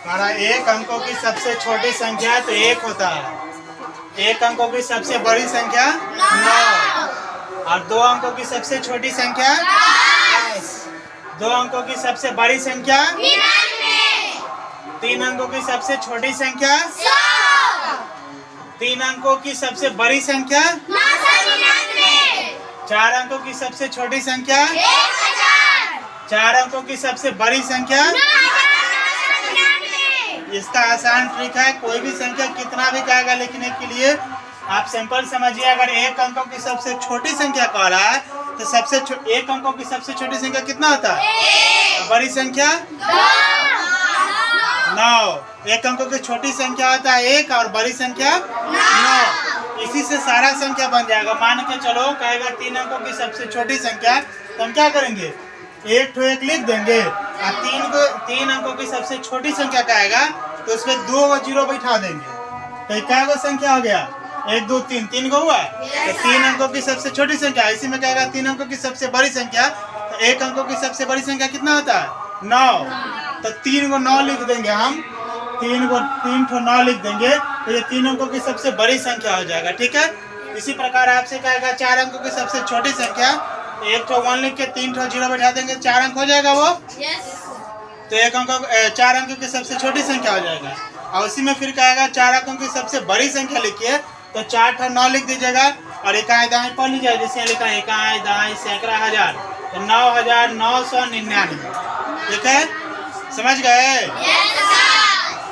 हमारा एक अंकों की सबसे छोटी संख्या तो एक होता है, एक अंकों की सबसे बड़ी संख्या 9 और दो अंकों की सबसे छोटी संख्या 10, दो अंकों की सबसे बड़ी संख्या 3 अंकों की सबसे छोटी संख्या 3 अंकों की सबसे बड़ी संख्या 4 अंकों की सबसे छोटी संख्या 4 अंकों की सबसे बड़ी संख्या। इसका आसान ट्रिक है, कोई भी संख्या कितना भी कहेगा लिखने के लिए आप सिंपल समझिए। अगर एक अंकों की सबसे छोटी संख्या कह रहा है तो एक अंकों की सबसे छोटी संख्या कितना होता है? बड़ी संख्या 9। एक अंकों की छोटी संख्या होता है 1 और बड़ी संख्या 9। इसी से सारा संख्या बन जाएगा। मान के चलो कहेगा 3 अंकों की सबसे छोटी संख्या, तो हम क्या करेंगे? एक ठो एक लिख देंगे और 3 अंकों की सबसे छोटी संख्या कहेगा तो उसमें 2 जीरो बैठा देंगे। तो क्या गो संख्या हो गया? 1 2 3, 3 गो हुआ। तो 3 अंकों की सबसे छोटी संख्या, इसी में कहेगा 3 अंकों की सबसे बड़ी संख्या, तो 1 अंकों की सबसे बड़ी संख्या कितना होता है? 9। तो 3 को 9 लिख देंगे हम, 3 ठो 9 लिख देंगे तो ये 3 अंकों की सबसे बड़ी संख्या हो जाएगा। ठीक है। इसी प्रकार आपसे कहेगा 4 अंकों की सबसे छोटी संख्या, 1 ठो 1 लिख के 3 ठो जीरो बैठा देंगे, 4 अंक हो जाएगा वो। तो 4 अंकों की सबसे छोटी संख्या हो जाएगा। और उसी में फिर कहेगा 4 अंकों की सबसे बड़ी संख्या लिखिए, तो 4 ठो 9 लिख दीजिएगा और इकाई दाई पढ़ लीजिए। जैसे लिखा है इकाई दाई सैकड़ा हजार, तो 9,999। ठीक है, समझ गए?